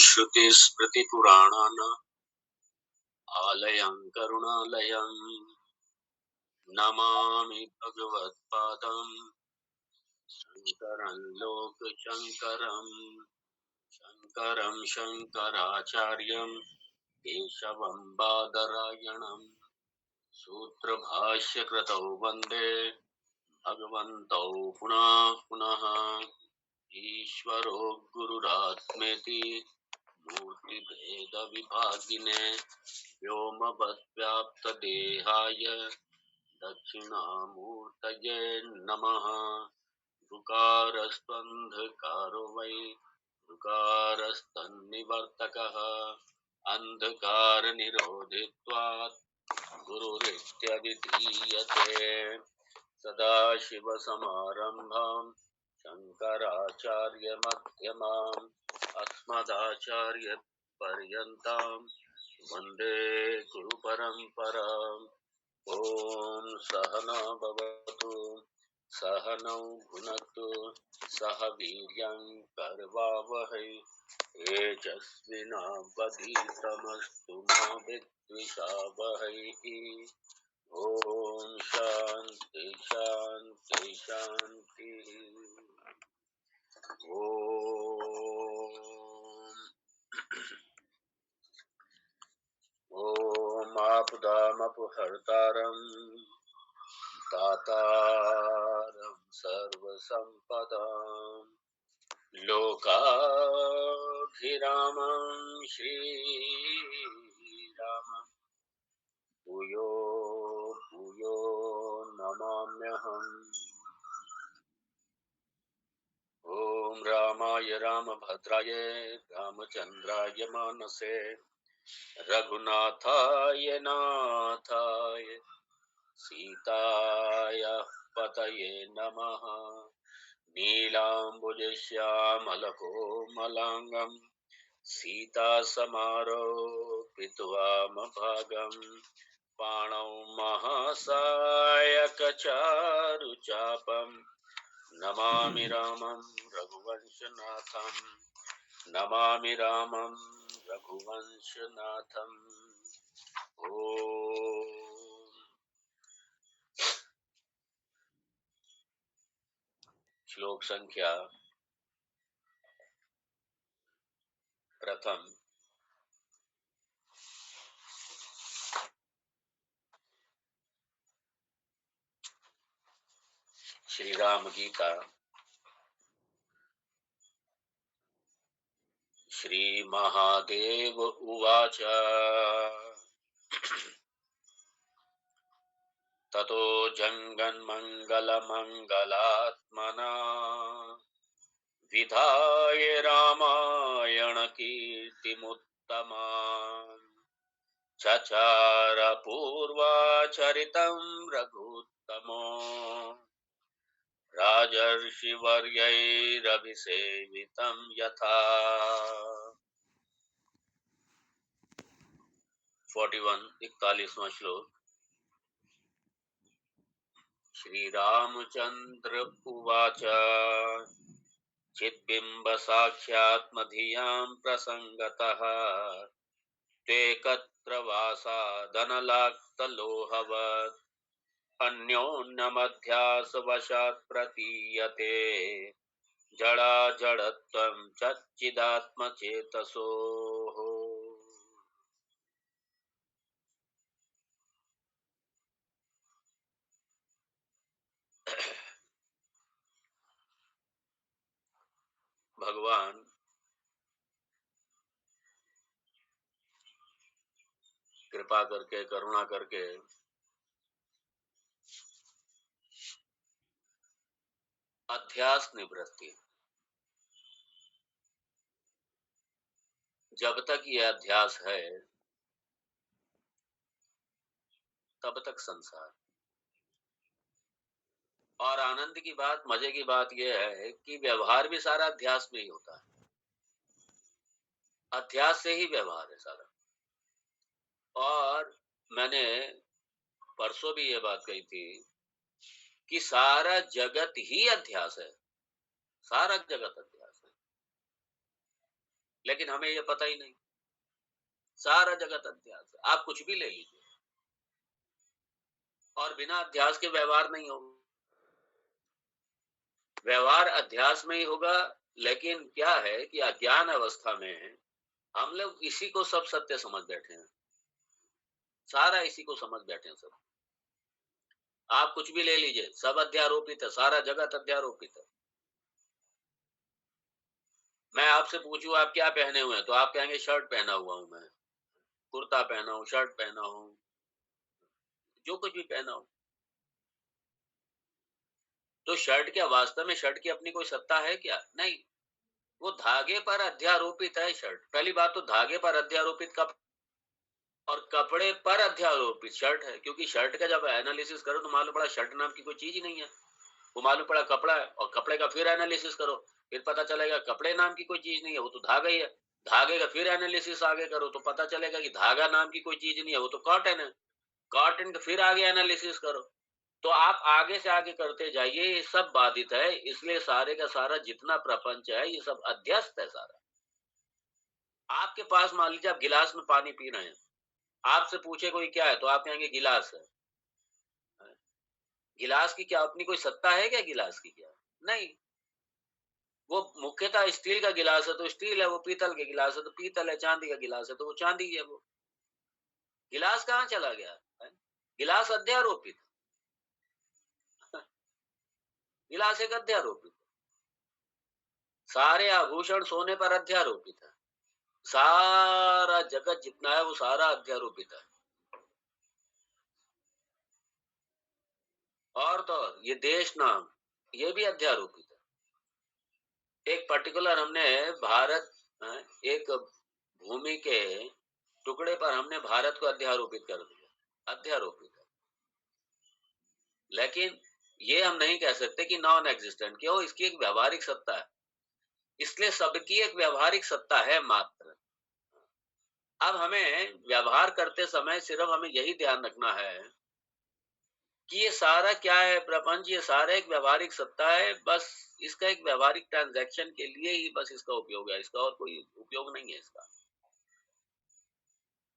श्रुतिस्मृतिपुराणानाम् आलयं करुणालयं नमामि भगवत्पादं शङ्करं लोकशङ्करं शङ्करं शङ्कराचार्यं केशवं बादरायणं सूत्रभाष्यकृतौ वन्दे भगवन्तौ पुनः पुनः ईश्वरो गुरुरात्मेति मूर्तिभेदविभागिने व्योमवद्व्याप्तदेहाय दक्षिणामूर्तये नमः। ऋकारस्त्वन्धकारो वै ऋकारस्तन्निवर्तकः अन्धकारनिरोधित्वात् गुरुरित्यभिधीयते। सदाशिवसमारम्भां शङ्कराचार्यमध्यमाम् अस्मदाचार्यपर्यन्तां वन्दे गुरुपरम्पराम्। ॐ सहना भवतु सहनौ भुनक्तु सह वीर्यं करवावहै तेजस्विनावधीतमस्तु मा विद्विषावहै। ॐ शान्ति शान्ति शान्तिः। ॐ आपुदामपुहर्तारं दातारं सर्वसम्पदां लोकाभिरामं श्रीरामं भूयो भूयो नमाम्यहम्। ॐ रामाय रामभद्राय रामचन्द्राय मानसे रघुनाथाय नाथाय सीतायाः पतये नमः। नीलाम्बुजश्यामलकोमलाङ्गं सीतासमारोपित्वामभागं पाणौ महासायकचारुचापं नमामि रामं रघुवंशनाथं नमामि रामं रघुवंशनाथम्। ॐ श्लोक संख्या प्रथम। श्री राम गीता श्री महादेव उवाच ततो जङ्गन्मङ्गलमङ्गलात्मना विधाय रामायण कीर्तिमुत्तमा चचार पूर्वाचरितं रघुत्तमो राजर्षिवर्यैरभिसेवितं यथा। 41 श्लोक। श्री रामचंद्र उवाच चिद्बिम्ब साक्षात्मधियां प्रसंगतः त्वेकत्र वासादनलाक्तलोहवत् अन्योन्यमध्यासवशात् प्रतीयते जड़ा जड़त्वं चच्चिदात्मचेतसोः। भगवान कृपा करके करुणा करके अध्यास निवृत्ति, जब तक ये अध्यास है तब तक संसार। और आनंद की बात, मजे की बात यह है कि व्यवहार भी सारा अध्यास में ही होता है। अध्यास से ही व्यवहार है सारा। और मैंने परसों भी ये बात कही थी कि सारा जगत ही अध्यास है, सारा जगत अध्यास है। लेकिन हमें ये पता ही नहीं। सारा जगत अध्यास है। आप कुछ भी ले लीजिए और बिना अध्यास के व्यवहार नहीं होगा। व्यवहार अध्यास में ही होगा। लेकिन क्या है कि अज्ञान अवस्था में हम लोग इसी को सब सत्य समझ बैठे हैं। सारा इसी को समझ बैठे हैं सब। आप कुछ भी ले लीजिए, सब अध्यारोपित है, सारा जगत अध्यारोपित है। मैं आपसे पूछूं आप क्या पहने हुए हैं, तो आप कहेंगे शर्ट पहना हुआ हूं मैं, कुर्ता पहना हूं, शर्ट पहना हूं, जो कुछ भी पहना हूं। तो शर्ट क्या वास्तव में शर्ट की अपनी कोई सत्ता है क्या? नहीं। वो धागे पर अध्यारोपित है शर्ट। पहली बात तो धागे पर अध्यारोपित कप और कपड़े पर अध्यारोपित शर्ट है। क्योंकि शर्ट का जब एनालिसिस करो तो मालूम पड़ा शर्ट नाम की कोई चीज ही नहीं है। वो मालूम पड़ा कपड़ा है, और कपड़े का फिर एनालिसिस करो, फिर पता चलेगा कपड़े नाम की कोई चीज नहीं है, वो तो धागा ही है। धागे का फिर एनालिसिस आगे करो तो पता चलेगा कि धागा नाम की कोई चीज नहीं है, वो तो कॉटन है। कॉटन का फिर आगे एनालिसिस करो। तो आप आगे से आगे करते जाइए, ये सब बाधित है। इसलिए सारे का सारा जितना प्रपंच है ये सब अध्यस्त है सारा। आपके पास मान लीजिए आप गिलास में पानी पी रहे हैं, आपसे पूछे कोई क्या है तो आप कहेंगे गिलास है। गिलास की क्या अपनी कोई सत्ता है क्या? गिलास की क्या? नहीं। वो मुख्यतः स्टील का गिलास है तो स्टील है, वो पीतल के गिलास है तो पीतल है, चांदी का गिलास है तो वो चांदी है। वो गिलास कहाँ चला गया है? गिलास अध्यारोपित। गिलास एक अध्यारोपित। सारे आभूषण सोने पर अध्यारोपित है। सारा जगत जितना है वो सारा अध्यारोपित है। और तो ये देश नाम ये भी अध्यारोपित है। एक पर्टिकुलर हमने भारत एक भूमि के टुकड़े पर हमने भारत को अध्यारोपित कर दिया। अध्यारोपित है। लेकिन ये हम नहीं कह सकते कि नॉन एग्जिस्टेंट, क्यों? इसकी एक व्यवहारिक सत्ता है। इसलिए सबकी एक व्यवहारिक सत्ता है मात्र। अब हमें व्यवहार करते समय सिर्फ हमें यही ध्यान रखना है कि ये सारा क्या है प्रपंच, ये सारा एक व्यवहारिक सत्ता है। बस इसका एक व्यवहारिक ट्रांजैक्शन के लिए ही बस इसका उपयोग है, इसका और कोई उपयोग नहीं है इसका।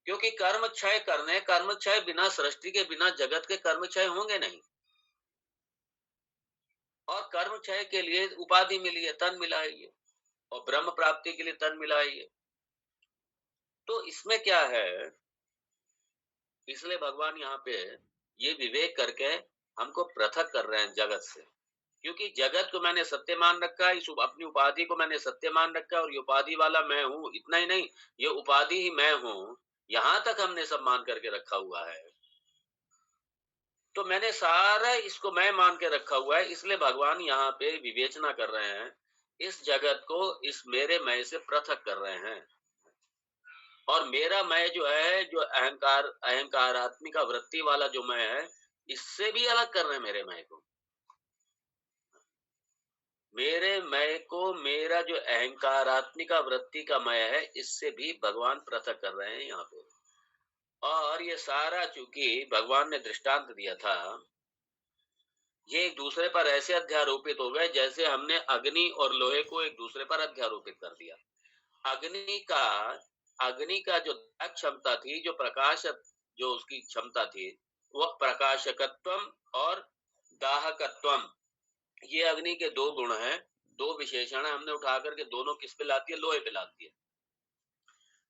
क्योंकि कर्म क्षय करने, कर्म क्षय बिना सृष्टि के, बिना जगत के कर्म क्षय होंगे नहीं। और कर्म क्षय के लिए उपाधि मिली है, तन मिला है ये, और ब्रह्म प्राप्ति के लिए तन मिला है ये। तो इसमें क्या है, इसलिए भगवान यहाँ पे ये विवेक करके हमको पृथक कर रहे हैं जगत से। क्योंकि जगत को मैंने सत्य मान रखा है, इस अपनी उपाधि को मैंने सत्य मान रखा है, और ये उपाधि वाला मैं हूँ। इतना ही नहीं, ये उपाधि ही मैं हूँ, यहां तक हमने सब मान करके रखा हुआ है। तो मैंने सारा इसको मैं मान के रखा हुआ है। इसलिए भगवान यहाँ पे विवेचना कर रहे हैं, इस जगत को इस मेरे मैं से पृथक कर रहे हैं। और मेरा मैं जो है, जो अहंकार अहंकारात्मिका वृत्ति वाला जो मैं है, इससे भी अलग कर रहे हैं मेरे मैं को। मेरे मैं को, मेरा जो अहंकारात्मिका वृत्ति का मैं है, इससे भी भगवान पृथक कर रहे हैं यहाँ पे। और ये सारा चूंकि भगवान ने दृष्टांत दिया था, ये एक दूसरे पर ऐसे अध्यारोपित हो गए जैसे हमने अग्नि और लोहे को एक दूसरे पर अध्यारोपित कर दिया। अग्नि का अग्नि का जो क्षमता थी, जो प्रकाश, जो उसकी क्षमता थी, वो प्रकाशकत्वम और दाहकत्वम, ये अग्नि के दो गुण हैं, दो विशेषण है। हमने उठा करके दोनों किस पे लाती है? लोहे पे लाती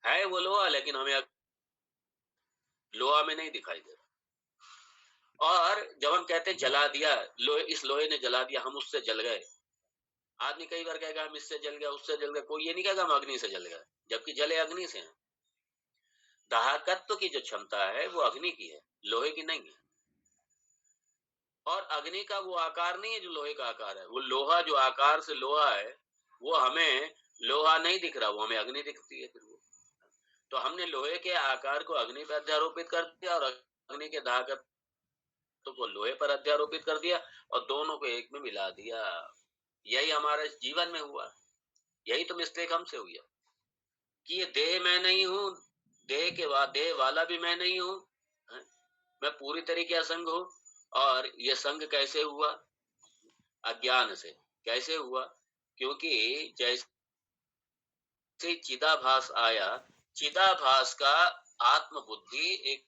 है वो लोहा, लेकिन हमें लोहा में नहीं दिखाई दे रहा। और जब हम कहते जला दिया, लोहे, इस लोहे ने जला दिया, हम उससे जल गए। आदमी कई बार कहेगा हम इससे जल गया, उससे जल गए, कोई ये नहीं कहेगा हम अग्नि से जल गए, जबकि जले अग्नि से हैं। दाहकत्व की जो क्षमता है वो अग्नि की है, लोहे की नहीं है। और अग्नि का वो आकार नहीं है जो लोहे का आकार है। वो लोहा जो आकार से लोहा है, वो हमें लोहा नहीं दिख रहा, वो हमें अग्नि दिखती है। फिर वो तो हमने लोहे के आकार को अग्नि पर अध्यारोपित कर दिया, और अग्नि के दाहकत्व को लोहे पर अध्यारोपित कर दिया, और दोनों को एक में मिला दिया। यही हमारे जीवन में हुआ। यही तो मिस्टेक हमसे हुई है कि ये देह मैं नहीं हूँ, देह के बाद देह वाला भी मैं नहीं हूँ, मैं पूरी तरीके असंग हूँ। और ये संग कैसे हुआ? अज्ञान से। कैसे हुआ? क्योंकि जैसे जैसे ही चिदाभास आया, चिदाभास का आत्म बुद्धि एक